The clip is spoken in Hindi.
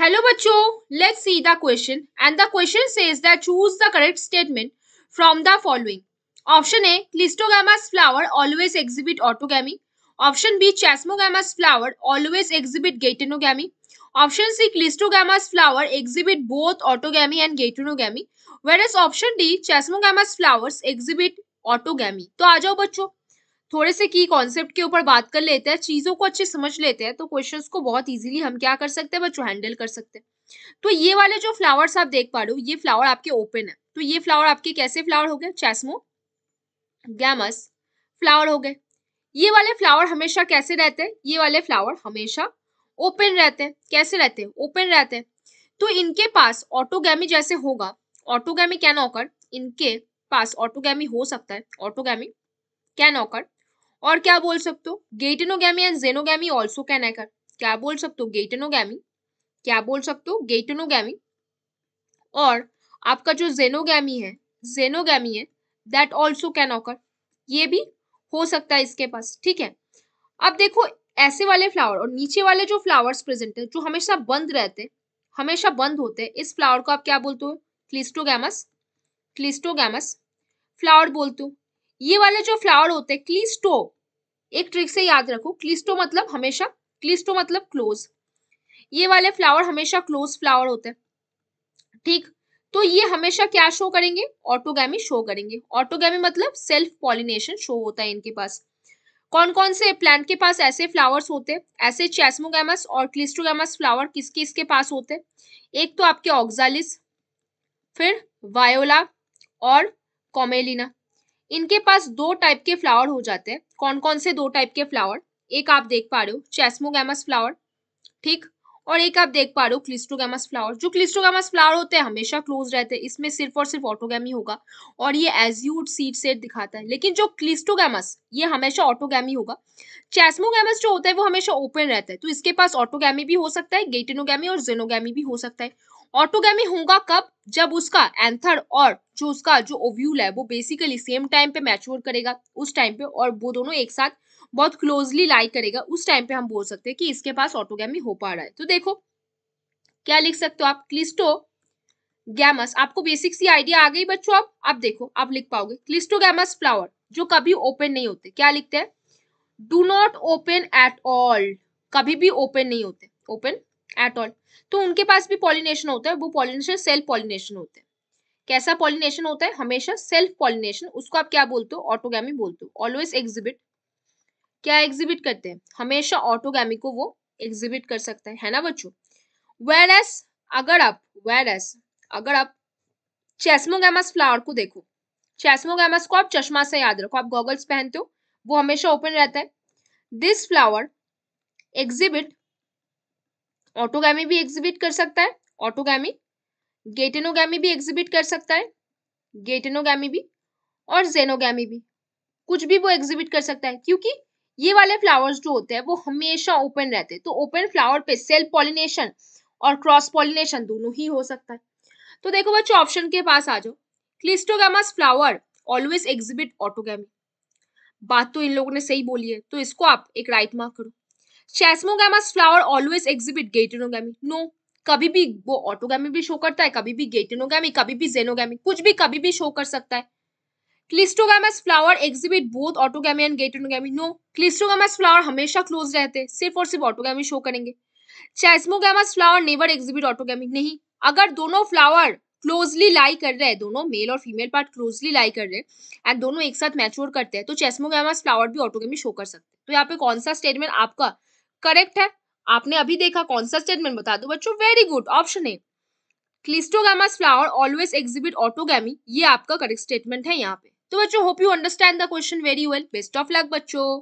Hello बच्चों, let's see the question and the question says that choose the correct statement from the following. Option A, Clistogamous flower always exhibit autogamy. Option B, Chasmogamous flower always exhibit geitonogamy. Option C, Clistogamous flower exhibit both autogamy and geitonogamy. Whereas option D, Chasmogamous flowers exhibit autogamy. तो आ जाओ बच्चों, थोड़े से की कॉन्सेप्ट के ऊपर बात कर लेते हैं, चीजों को अच्छे समझ लेते हैं तो क्वेश्चंस को बहुत इजीली हम क्या कर सकते हैं बच्चों, हैंडल कर सकते हैं। तो ये वाले जो फ्लावर्स आप देख पा रहे हो, ये फ्लावर आपके ओपन है, तो ये फ्लावर आपके कैसे फ्लावर हो गए, चैस्मोगैमस फ्लावर हो गए। ये वाले फ्लावर हमेशा कैसे रहते हैं, ये वाले फ्लावर हमेशा ओपन रहते हैं। कैसे रहते हैं, ओपन रहते हैं। तो इनके पास ऑटोगैमी जैसे होगा, ऑटोगैमी कैन ऑकर, इनके पास ऑटोगैमी हो सकता है, ऑटोगैमी कैन ऑकर। और क्या बोल सकते हो, गेटिनोगैमी एंड जेनोगैमी ऑल्सो कैन ऑकर। क्या बोल सकते हो, गेटिनोगैमी, क्या बोल सकते हो, गेटिनोगैमी। और आपका जो जेनोगैमी है दैट ऑल्सो कैन ऑकर, ये भी हो सकता है इसके पास। ठीक है, अब देखो ऐसे वाले फ्लावर और नीचे वाले जो फ्लावर्स प्रेजेंट है जो हमेशा बंद रहते हैं, हमेशा बंद होते हैं, इस फ्लावर को आप क्या बोलते हो, क्लिस्टोगैमस, क्लिस्टोगैमस फ्लावर बोलते हो। ये वाले जो फ्लावर होते हैं क्लिस्टो, एक ट्रिक से याद रखो, क्लिस्टो मतलब हमेशा, क्लिस्टो मतलब क्लोज, ये वाले फ्लावर हमेशा क्लोज फ्लावर होते हैं। ठीक, तो ये हमेशा क्या शो करेंगे, ऑटोगैमी शो करेंगे। ऑटोगैमी मतलब सेल्फ पॉलिनेशन शो होता है इनके पास। कौन कौन से प्लांट के पास ऐसे फ्लावर्स होते हैं, ऐसे चैस्मोगैमस और क्लिस्टोगैमस फ्लावर किस किसके पास होते हैं, एक तो आपके ऑक्सालिस, फिर वायोला और कॉमेलिना। इनके पास दो टाइप के फ्लावर हो जाते हैं। कौन कौन से दो टाइप के फ्लावर, एक आप देख पा रहे हो चैस्मोगैमस फ्लावर, ठीक, और एक आप देख पा रहे हो क्लिस्टोगैमस फ्लावर। जो क्लिस्टोगैमस फ्लावर होते हैं हमेशा क्लोज रहते हैं, इसमें सिर्फ और सिर्फ ऑटोगैमी होगा और ये एज्यूट सीड सेट दिखाता है। लेकिन जो क्लिस्टोगैमस ये हमेशा ऑटोगैमी होगा। चैस्मोगैमस जो होता है वो हमेशा ओपन रहता है, तो इसके पास ऑटोगैमी भी हो सकता है, गेटिनोगैमी और जेनोगैमी भी हो सकता है। ऑटोगैमी होगा कब, जब उसका एंथर और जो उसका जो ओव्यूल है वो बेसिकली सेम टाइम पे मैच्योर करेगा, उस टाइम पे, और वो दोनों एक साथ बहुत क्लोजली लाई करेगा, उस टाइम पे हम बोल सकते हैं कि इसके पास ऑटोगैमी हो पा रहा है। तो देखो क्या लिख सकते हो आप, क्लिस्टोगैमस, आपको बेसिक सी आइडिया आ गई बच्चों। अब देखो आप लिख पाओगे क्लिस्टोगैमस फ्लावर जो कभी ओपन नहीं होते, क्या लिखते हैं, do not open at all, कभी भी ओपन नहीं होते, ओपन एट ऑल। तो उनके पास भी पॉलिनेशन होता है, वो पॉलिनेशन सेल्फ पॉलिनेशन होते हैं। कैसा पॉलिनेशन होता है, हमेशा सेल्फ पॉलिनेशन, उसको आप क्या बोलते हो, ऑटोगैमी बोलते हो। ऑलवेज एग्जिबिट, क्या एग्जिबिट करते हैं, हमेशा ऑटोगैमी को वो एग्जिबिट कर सकता है ना बच्चों। वेरएस अगर आप चैस्मोगैमस फ्लावर को देखो, चैस्मोगैमस को आप चश्मा से याद रखो, आप गॉगल्स पहनते हो, वो हमेशा ओपन रहता है। दिस फ्लावर एग्जिबिट, ऑटोगैमी भी एग्जिबिट कर सकता है, ऑटोगैमी, गेटिनोगैमी भी एग्जिबिट कर सकता है, गेटिनोगैमी भी, और जेनोगैमी भी, कुछ भी वो एग्जिबिट कर सकता है, क्योंकि ये वाले फ्लावर्स जो होते हैं वो हमेशा ओपन रहते हैं। तो ओपन फ्लावर पे सेल्फ पॉलिनेशन और क्रॉस पॉलिनेशन दोनों ही हो सकता है। तो देखो बच्चों ऑप्शन के पास आ जाओ, cleistogamous flower always exhibit autogamy, बात तो इन लोगों ने सही बोली है, तो इसको आप एक राइट मार्क करो। Chasmogamous flower always exhibit गेटिनोगैमी, no, कभी भी वो ऑटोगैमी भी शो करता है, कभी भी गेटिनोगैमी, कभी भी जेनोगैमी, कुछ भी कभी भी शो कर सकता है। Cleistogamous flower exhibit both autogamy and geitonogamy, no, cleistogamous flower हमेशा क्लोज रहते हैं, सिर्फ और सिर्फ ऑटोगैमी शो करेंगे। Chasmogamous flower never exhibit autogamy, नहीं, अगर दोनों फ्लावर क्लोजली लाई कर रहे हैं, दोनों मेल और फीमेल पार्ट क्लोजली लाई कर रहे हैं एंड दोनों एक साथ मैच्योर करते हैं, तो चैस्मोगैमस फ्लावर भी ऑटोगैमी शो कर सकते हैं। तो यहाँ पे कौन सा स्टेटमेंट आपका करेक्ट है, आपने अभी देखा, कौन सा स्टेटमेंट बता दो बच्चों, very good, option A, cleistogamous flower always exhibit autogamy, ये आपका करेक्ट स्टेटमेंट है यहाँ पे। तो बच्चों hope you understand the question very well, best of luck बच्चों।